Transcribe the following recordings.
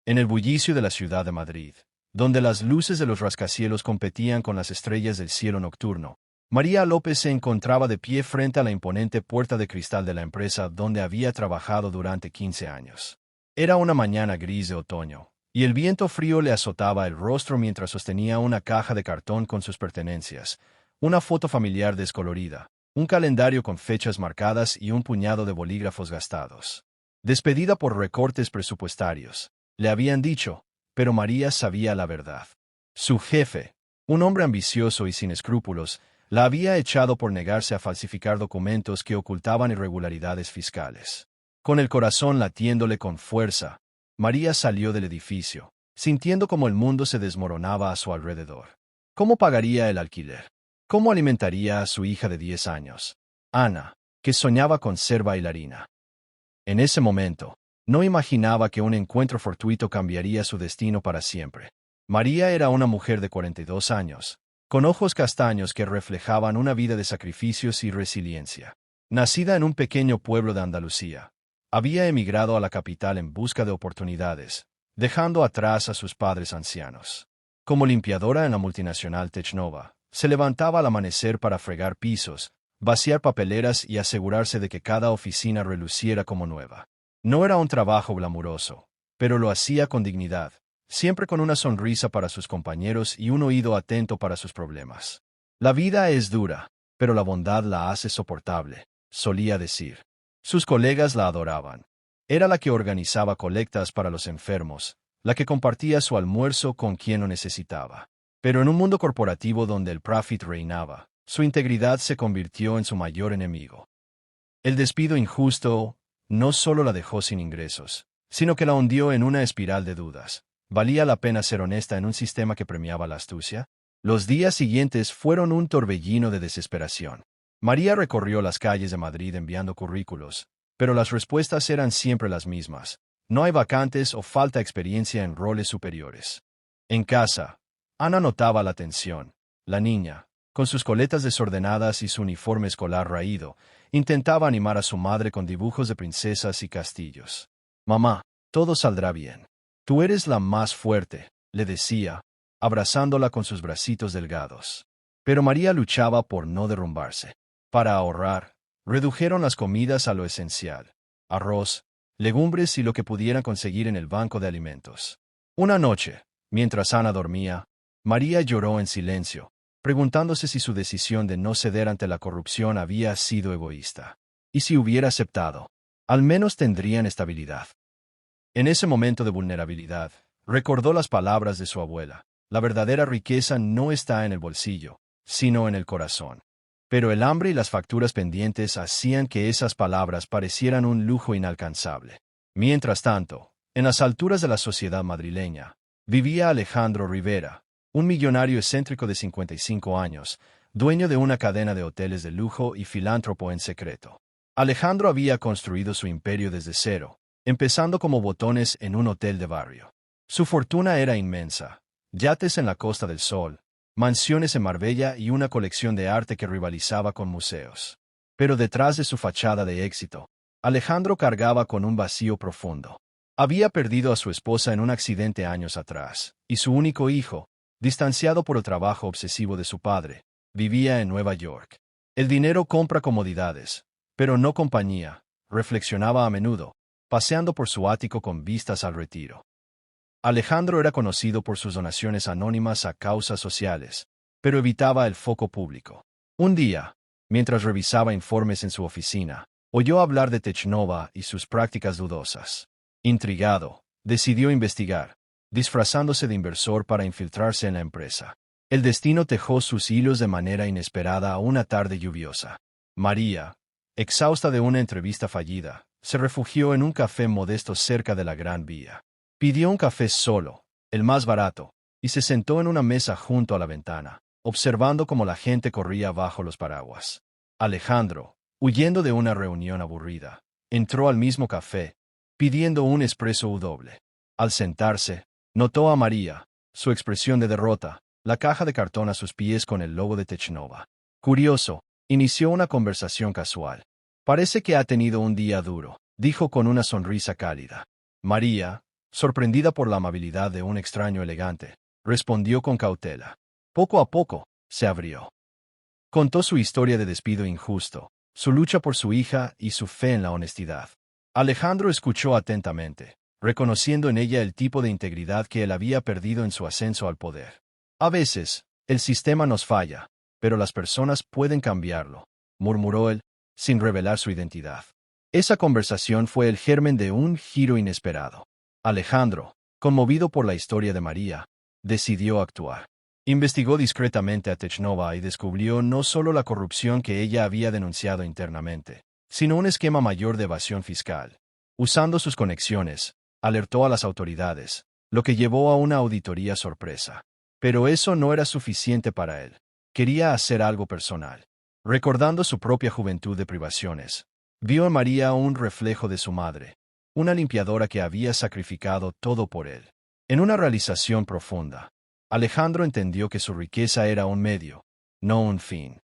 En el bullicio de la ciudad de Madrid, donde las luces de los rascacielos competían con las estrellas del cielo nocturno, María López se encontraba de pie frente a la imponente puerta de cristal de la empresa donde había trabajado durante 15 años. Era una mañana gris de otoño, y el viento frío le azotaba el rostro mientras sostenía una caja de cartón con sus pertenencias, una foto familiar descolorida, un calendario con fechas marcadas y un puñado de bolígrafos gastados. Despedida por recortes presupuestarios, le habían dicho, pero María sabía la verdad. Su jefe, un hombre ambicioso y sin escrúpulos, la había echado por negarse a falsificar documentos que ocultaban irregularidades fiscales. Con el corazón latiéndole con fuerza, María salió del edificio, sintiendo como el mundo se desmoronaba a su alrededor. ¿Cómo pagaría el alquiler? ¿Cómo alimentaría a su hija de 10 años, Ana, que soñaba con ser bailarina? En ese momento, no imaginaba que un encuentro fortuito cambiaría su destino para siempre. María era una mujer de 42 años, con ojos castaños que reflejaban una vida de sacrificios y resiliencia. Nacida en un pequeño pueblo de Andalucía, había emigrado a la capital en busca de oportunidades, dejando atrás a sus padres ancianos. Como limpiadora en la multinacional Technova, se levantaba al amanecer para fregar pisos, vaciar papeleras y asegurarse de que cada oficina reluciera como nueva. No era un trabajo glamuroso, pero lo hacía con dignidad, siempre con una sonrisa para sus compañeros y un oído atento para sus problemas. La vida es dura, pero la bondad la hace soportable, solía decir. Sus colegas la adoraban. Era la que organizaba colectas para los enfermos, la que compartía su almuerzo con quien lo necesitaba. Pero en un mundo corporativo donde el profit reinaba, su integridad se convirtió en su mayor enemigo. El despido injusto no solo la dejó sin ingresos, sino que la hundió en una espiral de dudas. ¿Valía la pena ser honesta en un sistema que premiaba la astucia? Los días siguientes fueron un torbellino de desesperación. María recorrió las calles de Madrid enviando currículos, pero las respuestas eran siempre las mismas. No hay vacantes o falta experiencia en roles superiores. En casa, Ana notaba la tensión. La niña, con sus coletas desordenadas y su uniforme escolar raído, intentaba animar a su madre con dibujos de princesas y castillos. «Mamá, todo saldrá bien. Tú eres la más fuerte», le decía, abrazándola con sus bracitos delgados. Pero María luchaba por no derrumbarse. Para ahorrar, redujeron las comidas a lo esencial: arroz, legumbres y lo que pudieran conseguir en el banco de alimentos. Una noche, mientras Ana dormía, María lloró en silencio, preguntándose si su decisión de no ceder ante la corrupción había sido egoísta. Y si hubiera aceptado, al menos tendrían estabilidad. En ese momento de vulnerabilidad, recordó las palabras de su abuela: la verdadera riqueza no está en el bolsillo, sino en el corazón. Pero el hambre y las facturas pendientes hacían que esas palabras parecieran un lujo inalcanzable. Mientras tanto, en las alturas de la sociedad madrileña, vivía Alejandro Rivera, un millonario excéntrico de 55 años, dueño de una cadena de hoteles de lujo y filántropo en secreto. Alejandro había construido su imperio desde cero, empezando como botones en un hotel de barrio. Su fortuna era inmensa: yates en la Costa del Sol, mansiones en Marbella y una colección de arte que rivalizaba con museos. Pero detrás de su fachada de éxito, Alejandro cargaba con un vacío profundo. Había perdido a su esposa en un accidente años atrás, y su único hijo, distanciado por el trabajo obsesivo de su padre, vivía en Nueva York. El dinero compra comodidades, pero no compañía, reflexionaba a menudo, paseando por su ático con vistas al retiro. Alejandro era conocido por sus donaciones anónimas a causas sociales, pero evitaba el foco público. Un día, mientras revisaba informes en su oficina, oyó hablar de Technova y sus prácticas dudosas. Intrigado, decidió investigar, disfrazándose de inversor para infiltrarse en la empresa. El destino tejó sus hilos de manera inesperada una tarde lluviosa. María, exhausta de una entrevista fallida, se refugió en un café modesto cerca de la Gran Vía. Pidió un café solo, el más barato, y se sentó en una mesa junto a la ventana, observando cómo la gente corría bajo los paraguas. Alejandro, huyendo de una reunión aburrida, entró al mismo café, pidiendo un espresso doble. Al sentarse, notó a María, su expresión de derrota, la caja de cartón a sus pies con el logo de Technova. Curioso, inició una conversación casual. «Parece que ha tenido un día duro», dijo con una sonrisa cálida. María, sorprendida por la amabilidad de un extraño elegante, respondió con cautela. Poco a poco, se abrió. Contó su historia de despido injusto, su lucha por su hija y su fe en la honestidad. Alejandro escuchó atentamente, reconociendo en ella el tipo de integridad que él había perdido en su ascenso al poder. A veces, el sistema nos falla, pero las personas pueden cambiarlo, murmuró él, sin revelar su identidad. Esa conversación fue el germen de un giro inesperado. Alejandro, conmovido por la historia de María, decidió actuar. Investigó discretamente a Technova y descubrió no solo la corrupción que ella había denunciado internamente, sino un esquema mayor de evasión fiscal. Usando sus conexiones, alertó a las autoridades, lo que llevó a una auditoría sorpresa. Pero eso no era suficiente para él. Quería hacer algo personal. Recordando su propia juventud de privaciones, vio en María un reflejo de su madre, una limpiadora que había sacrificado todo por él. En una realización profunda, Alejandro entendió que su riqueza era un medio, no un fin.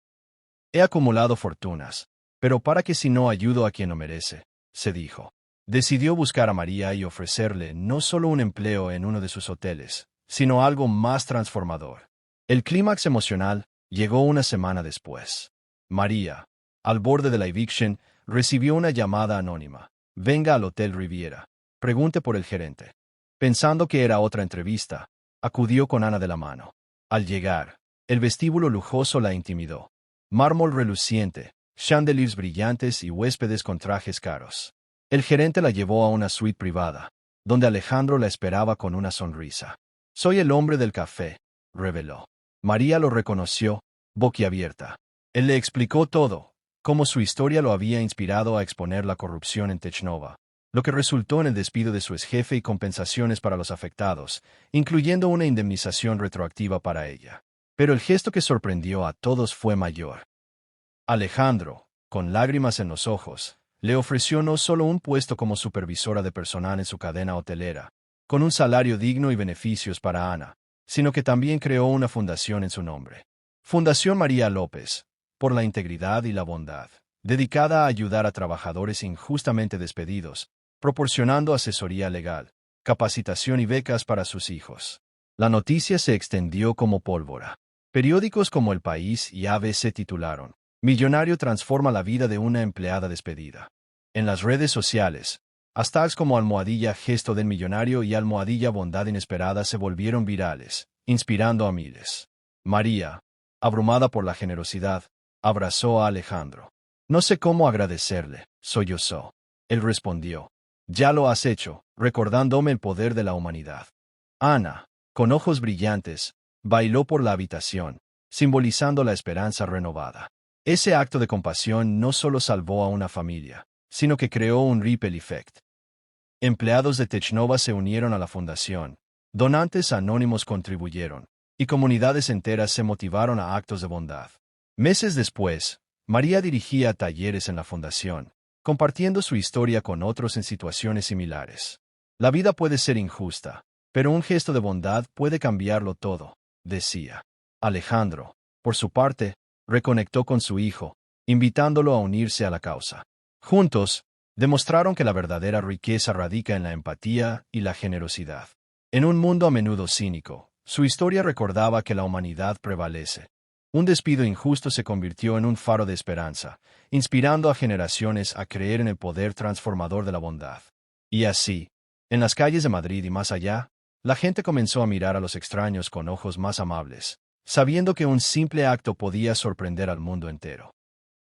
He acumulado fortunas, pero para que si no ayudo a quien lo merece, se dijo. Decidió buscar a María y ofrecerle no solo un empleo en uno de sus hoteles, sino algo más transformador. El clímax emocional llegó una semana después. María, al borde de la eviction, recibió una llamada anónima. Venga al Hotel Riviera. Pregunte por el gerente. Pensando que era otra entrevista, acudió con Ana de la mano. Al llegar, el vestíbulo lujoso la intimidó. Mármol reluciente, chandeliers brillantes y huéspedes con trajes caros. El gerente la llevó a una suite privada, donde Alejandro la esperaba con una sonrisa. Soy el hombre del café, reveló. María lo reconoció, boquiabierta. Él le explicó todo, cómo su historia lo había inspirado a exponer la corrupción en Technova, lo que resultó en el despido de su exjefe y compensaciones para los afectados, incluyendo una indemnización retroactiva para ella. Pero el gesto que sorprendió a todos fue mayor. Alejandro, con lágrimas en los ojos, le ofreció no solo un puesto como supervisora de personal en su cadena hotelera, con un salario digno y beneficios para Ana, sino que también creó una fundación en su nombre. Fundación María López, por la integridad y la bondad, dedicada a ayudar a trabajadores injustamente despedidos, proporcionando asesoría legal, capacitación y becas para sus hijos. La noticia se extendió como pólvora. Periódicos como El País y ABC titularon: Millonario transforma la vida de una empleada despedida. En las redes sociales, hashtags como almohadilla gesto del millonario y almohadilla bondad inesperada se volvieron virales, inspirando a miles. María, abrumada por la generosidad, abrazó a Alejandro. No sé cómo agradecerle, sollozó. Él respondió: ya lo has hecho, recordándome el poder de la humanidad. Ana, con ojos brillantes, bailó por la habitación, simbolizando la esperanza renovada. Ese acto de compasión no solo salvó a una familia, sino que creó un ripple effect. Empleados de Technova se unieron a la fundación, donantes anónimos contribuyeron, y comunidades enteras se motivaron a actos de bondad. Meses después, María dirigía talleres en la fundación, compartiendo su historia con otros en situaciones similares. La vida puede ser injusta, pero un gesto de bondad puede cambiarlo todo, decía. Alejandro, por su parte, reconectó con su hijo, invitándolo a unirse a la causa. Juntos, demostraron que la verdadera riqueza radica en la empatía y la generosidad. En un mundo a menudo cínico, su historia recordaba que la humanidad prevalece. Un despido injusto se convirtió en un faro de esperanza, inspirando a generaciones a creer en el poder transformador de la bondad. Y así, en las calles de Madrid y más allá, la gente comenzó a mirar a los extraños con ojos más amables, sabiendo que un simple acto podía sorprender al mundo entero.